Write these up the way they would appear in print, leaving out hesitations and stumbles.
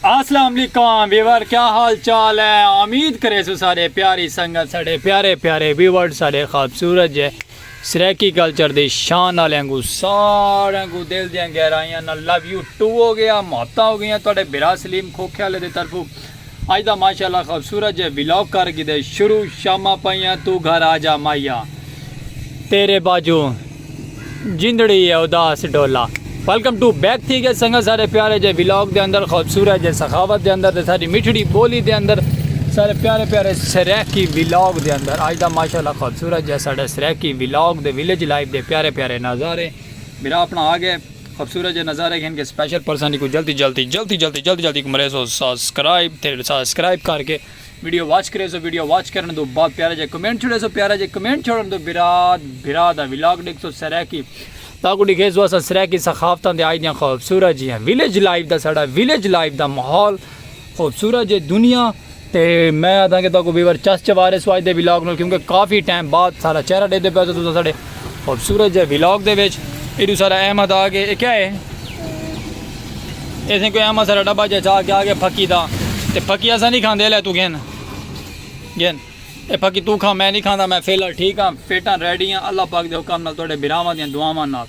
अस्सलाम वालेकुम व्यूवर, क्या हाल चाल है। उम्मीद करे सो सारे प्यारी संगत साढ़े प्यारे प्यारे व्यूवर साढ़े खूबसूरत जे सराकी कल्चर दी शान वाले को सारे को दिल दियां गहराइयां नाल लव यू टू हो गया, मोहब्बत हो गई तुहाडे बिरा सलीम खोखे वाले दी तरफों अज दा माशाअल्लाह खूबसूरत जे व्लॉग कर गिदे शुरू। शामा पाइयां तू घर आ जा माइया, तेरे बाजू जिंदड़ी है उदास डोला। वेलकम टू बैक थी गए संगत सारे प्यारे जे व्लॉग के अंदर खूबसूरत जे सखावत के अंदर सारी मिठड़ी बोली के अंदर सारे प्यारे प्यारे सराकी व्लॉग के अंदर अज दा माशाअल्लाह खूबसूरत जे साढ़े सराकी व्लॉग दे विलेज लाइफ के प्यारे प्यारे नज़ारे मेरा अपना आ गए खूबसूरत जे नज़ारे इनके स्पेशल पर्सन को जल्दी जल्दी जल्दी जल्दी जल्दी जल्दी मरे सो सब्सक्राइब करके वीडियो वॉच करे सो वीडियो वॉच करने दो बहुत प्यारे जे कमेंट छोड़े सो प्यारे जे कमेंट छोड़न दो बिरा दा व्लॉग देख सो सराकी ताकू दिखे सो अस सराकी सखावत दे आई दियां खूबसूरत जी विलेज लाइफ दा साडा विलेज लाइफ दा माहौल खूबसूरत जे दुनिया ते मैं आदा कि ताकू बीवर चस चवारे सो अज दे व्लॉग नाल क्योंकि काफ़ी टाइम बाद सारा चेहरा देते पे तो साडे खूबसूरत जे व्लॉग दे विच इदू सारा अहमद आ गए। क्या है ऐसे कोई अहमद सारा डब्बा जा के आ गया फकी दा ते फकी असा नहीं खांदे ले तू गेन गेन ए फकी तू खा मैं नहीं खाता, मैं फिलहाल ठीक हाँ फिट हाँ रेडी हाँ अल्लाह पाक के हुक्म नाल तुहाडे बिरावां दियां दुआवां नाल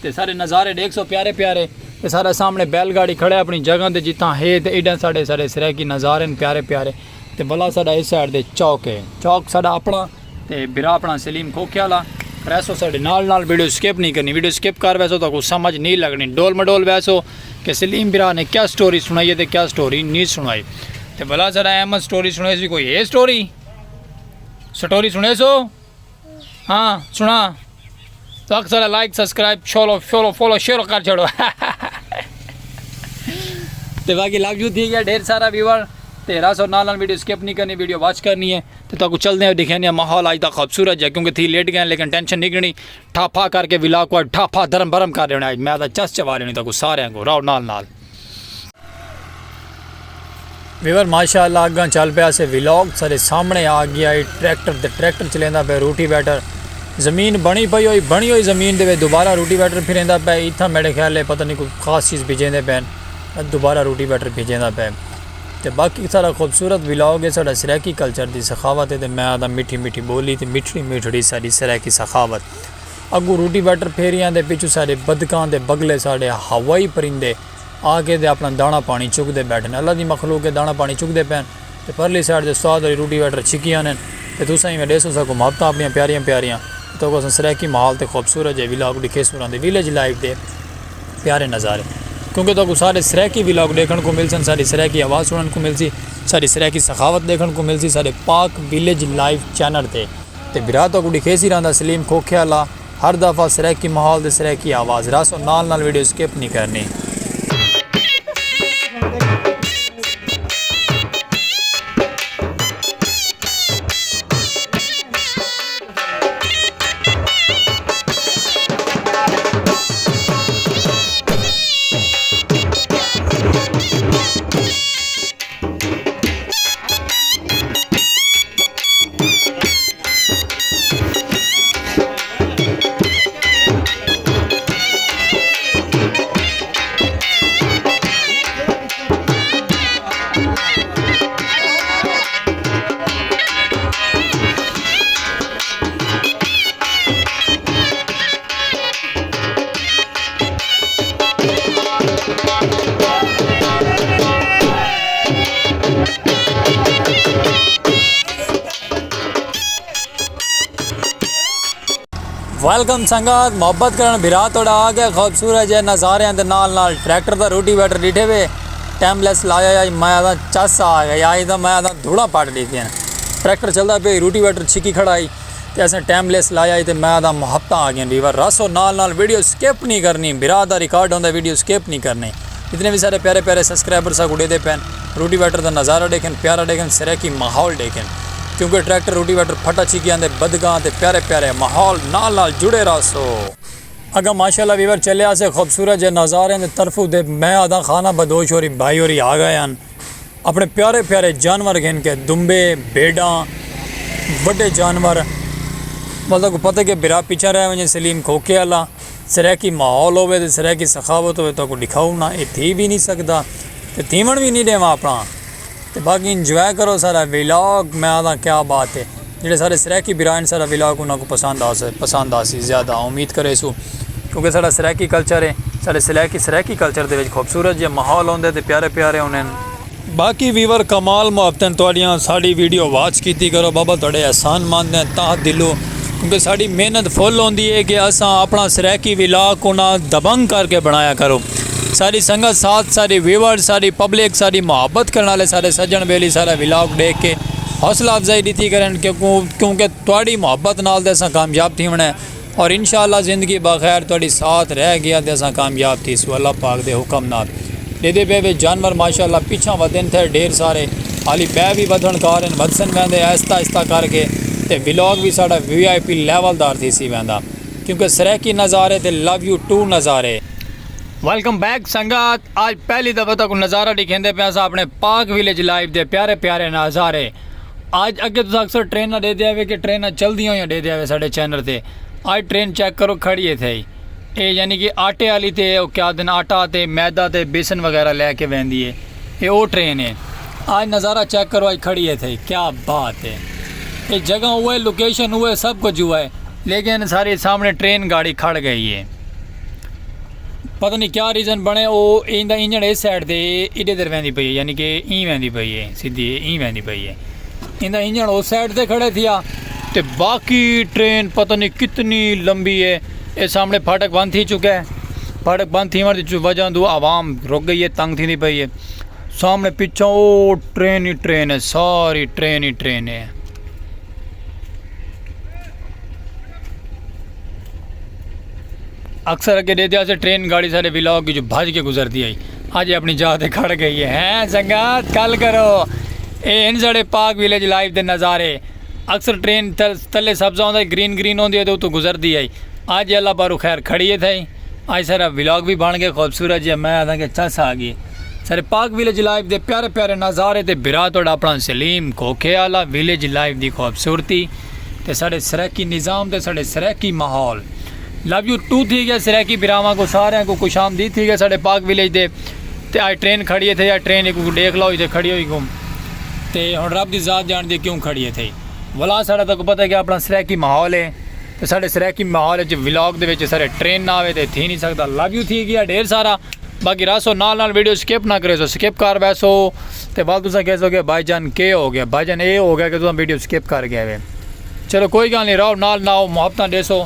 ते सारे नज़ारे देख सो प्यारे प्यारे ते सारा सामने बैलगाड़ी खड़ा अपनी जगह ते जितना है ते इडा साढ़े सारे सराकी नज़ारे प्यारे प्यारे ते भला साडा इस साइड दे चौक है चौक साडा अपना ते बिरा अपना सलीम खोखे वाला वैसो साढ़े नाल वीडियो स्किप नहीं करनी, वीडियो स्किप कर वैसो तो कुछ समझ नहीं लगनी डोल मडोल वैसो कि सलीम बिरा ने क्या स्टोरी सुनाई है तो क्या स्टोरी नहीं सुनाई। तो भला सारा अहमद स्टोरी सुनाई सी कोई ये स्टोरी सुने सो हाँ सुना तो अक्सर लाइक सब्सक्राइब फॉलो शेयर कर छोड़ो तो बाकी लव यू थी गया ढेर सारा व्यूवर तेरा सौ नाल वीडियो स्किप नहीं करनी वीडियो वॉच करनी है तो चलते हैं दिखाने माहौल आज तक खूबसूरत है क्योंकि थी लेट गए लेकिन टेंशन नहीं करनी ठाफा करके व्लॉग को ठाफा धर्म भरम कर रहे मैं तो चस चवा लेनी तो सारे को राव नाल व्यूवर माशाअल्लाह अगर चल पाया से व्लॉग सारे सामने आ गया ट्रैक्टर चलेंदा पे रूटी बैटर जमीन बनी हुई जमीन दे दोबारा रूटी बैटर फिरेंदा पे इतना मेरे ख्याल है पता नहीं कोई खास चीज़ भिजेंदे पैन दोबारा रूटी बैटर भिजेंदा पे तो बाकी सारा खूबसूरत व्लॉग है साडा सराकी कल्चर की सखावत है तो मैं आता मिठी मिठी बोली तो मिठड़ी सारी सराकी सखावत अगू रूटी बैटर फेरियां दे पिछू सारे बदकां दे बगले साढ़े हवाई परिंदे आके दे अपना दाना पानी चुकते बैठने अल्लाह की मखलूक के दाना पानी चुकते पैन तो परली साइड से स्वाद वाली रूटी बैटर छिकियां ने तो तुम ही मैं डेसो सको मोहब्बत अपनी प्यारियां प्यारियां तो सराकी माहौल तो खूबसूरत है व्लॉग दिखे सुना विलेज लाइफ के प्यारे नज़ारे क्योंकि तो सारे सराकी व्लॉग देखने को मिलसन सारी सराकी आवाज़ सुनने को मिलसी सारी सराकी सखावत देखने को मिलसी सारे पाक विलेज लाइफ चैनल ते बिरा तो दिखे सी रहा सलीम खोखे वाला हर दफ़ा सराकी माहौल ते सराकी आवाज़ रासो नाल वीडियो स्किप नहीं करनी। वेलकम संगत मोहब्बत करन बिरा तोड़ा आ गया खूबसूरत है नज़ारे के नाल ट्रैक्टर का रूटी बैटर डिठे हुए टाइमलैस लाया मैं आदा चस आ गया आई तो मैं आदा धूड़ा पाट ली थी ट्रैक्टर चलता पे रूटी बैटर छिकी खड़ाई तो असें टाइमलैस लाया तो मैं आदा मोहब्बत आ गया वीवर रसो नाल वीडियो स्किप नहीं करनी बिरा दा रिकॉर्ड होंगे वीडियो स्किप नहीं करनी इतने भी सारे प्यारे प्यारे सब्सक्राइबर सा उड़े दे पैन रूटी बैटर का नज़ारा देखें प्यारा देखें सराकी माहौल देखें क्योंकि ट्रैक्टर रूटी बैटर फटा छिकियां दे बदगां ते प्यारे प्यारे माहौल नाल जुड़े रहो। अगर माशाल्लाह वीवर चले से खूबसूरत जे नज़ारे के तरफों दे मैं आधा खाना बदोश और भाई और आ गए हैं अपने प्यारे प्यारे जानवर गिन के दुम्बे भेड़ा बड़े जानवर मतलब पता कि बिरा पीछा रहे वजह सलीम खोखे वाला सराकी माहौल हो सराकी सखावत हो तो दिखाऊँ ना ये थी भी नहीं सकता तो थीमन भी नहीं देवा अपना। तो बाकी इंजॉय करो सारा व्लॉग। मैं आता क्या बात है जेडे सारे सरैकी बिरान सारा व्लॉग उन्होंने पसंद आ सी ज़्यादा उम्मीद करे सू, क्योंकि सारा सरैकी कल्चर है। सारे सरैकी कल्चर के खूबसूरत जो माहौल होंगे तो प्यारे प्यारे उन्हें। बाकी वीवर कमाल मुहब्बत थोड़ियां साड़ी वीडियो वॉच की करो बाबा, थोड़े एहसान मंद हैं ता दिलों, क्योंकि साड़ी मेहनत फुल होंदी है कि असा अपना सरैकी व्लॉग को ना दबंग करके बनाया करो। सारी संगत साथ, सारी व्यूअर्स, सारी पब्लिक, सारी मुहब्बत करने वाले सारे सज्जन बेली सारा व्लॉग देख के हौसला अफजाई दी करें, क्योंकि थोड़ी मुहब्बत नाल असा कामयाब थी होना है। और इंशाअल्लाह ज़िंदगी बखैर थोड़ी साथ रह गया तो असा कामयाब थी सो अल्लाह पाक दे हुक्म नाल। दे पे जानवर माशाअल्लाह पिछा वधन थे ढेर सारे, हाली पै भी वधन कारण वधसन वेंदे आहिस्ता आहिस्ता करके। तो व्लॉग भी साड़ा VIP लेवलदार थी सी वेंदा, क्योंकि सरैकी नज़ारे ते लव यू टू नज़ारे। वेलकम बैक संगत। आज पहली दफ़ा तक नज़ारा दिखेंदे पे असा अपने पाक विलेज लाइव दे प्यारे प्यारे नज़ारे। आज अगे तुस अक्सर ट्रेन दे दिया कि ट्रेन चलदी हुई दे दिया साढ़े चैनल से। आज ट्रेन चेक करो खड़ी है थे ये, यानी कि आटे वाली ते क्या दिन आटा ते मैदा ते बेसन वगैरह लैके वहदी है, ये वो ट्रेन है। आज नज़ारा चेक करो, आज खड़ी है थे, क्या बात है। ये जगह हुआ है, लोकेशन हुआ है, सब कुछ हुआ है, लेकिन सारे सामने ट्रेन गाड़ी खड़ गई है। पता नहीं क्या रीज़न बने, वो इंदा इंजन इस साइड से इधे इधर वहदी पई है, यानी कि ई वहदी पई है, सीधी ई वहदी पई है। इंदा इंजन उस साइड से खड़े थिया तो बाकी ट्रेन पता नहीं कितनी लंबी है। ये सामने फाटक बंद थी चुका है, फाटक बंद थी वजह दो आवाम रुक गई है, तंग थी पई है। सामने पीछे वो ट्रेन ही ट्रेन है, सारी ट्रेन ही ट्रेन है। अक्सर अगे दे दिया से ट्रेन गाड़ी सारे व्लॉग की जो भज के गुजरती आई, आज अपनी जाते खड़ गई है। संगत कल करो ये इन साढ़े पाक विलेज लाइव के नज़ारे। अक्सर ट्रेन थले सब्जा होता है, ग्रीन ग्रीन होती है तो गुजरती आई। आज अल्लाह बारू खैर खड़ी है थी। आज सारा व्लॉग भी बन गया खूबसूरत जी। मैं आता कि चस आ गई सारे पाक विलेज लाइव के प्यारे प्यारे नज़ारे। तो बिरा थोड़ा अपना सलीम खोखे वाला विलेज लाइव की खूबसूरती तो साढ़े सरैकी निज़ाम तो साढ़े सरैकी माहौल। लव यू टू थी गया सरैकी बिरावां को सारे को खुशामदीद थी गया साढ़े पाक विलेज दे। तो आज ट्रेन खड़ी है थे, या ट्रेन एक देख लो इतने खड़ी हुई घूम तो हम रब की ज़ात जानती क्यों खड़ी है थे। वला साढ़ा तक पता है कि अपना सरैकी माहौल है, तो साढ़े सरैकी माहौल व्लॉग के सारे ट्रेन ना आए तो थी नहीं सकता। लव यू थी गया ढेर सारा। बाकी रसो नाल वीडियो स्किप ना करे, सो स्किप कर वैसो तो बाद तुम कह सो भाईजान के हो गया, भाईजान ये हो गया कि तुम वीडियो स्किप कर गए वे। चलो कोई गल नहीं, रहो नाल ना हो मुहब्बत देसो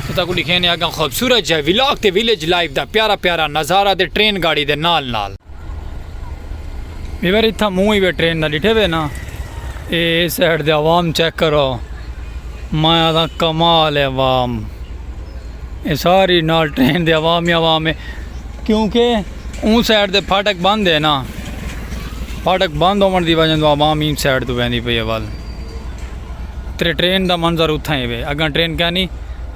तो तक लिखे ने अगर खूबसूरत है व्लॉग ते विलेज लाइव का प्यारा प्यारा नज़ारा ते ट्रेन गाड़ी के नाल मेरे इतना मूँह ही वे ट्रेन का डिठे वे ना। ये साइड दे आवाम चेक करो, माया दा कमाल है आवाम। ये सारी नाल ट्रेन दे आवाम ही आवाम है, क्योंकि उन साइड दे फाटक बंद है ना, फाटक बंद होने की वजह तो आवाम इन साइड तो वहदी पई है वाल। तेरे ट्रेन का मंजर उत्था ही वे, अगर ट्रेन क्या नहीं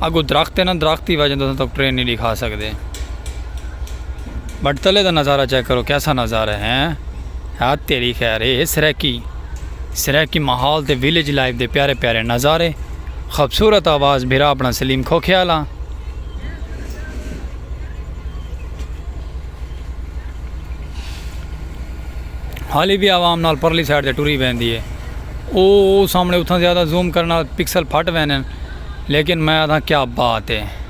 अगू दरख्त है ना, दरख्त की वजह तो ट्रेन नहीं दिखा सकते। बट तले का नज़ारा चेक करो, कैसा नज़ारा है। हाथ तेरी खैर है। सरैकी माहौल ते विलेज लाइफ दे प्यारे प्यारे नज़ारे, खूबसूरत आवाज़ बिरा अपना सलीम खोख्याला। हाली भी आवाम नाल परली साइड से टुरी वहदी है। वो सामने उतना ज़्यादा जूम करना पिक्सल फट वैन, लेकिन मैं आता क्या बात है।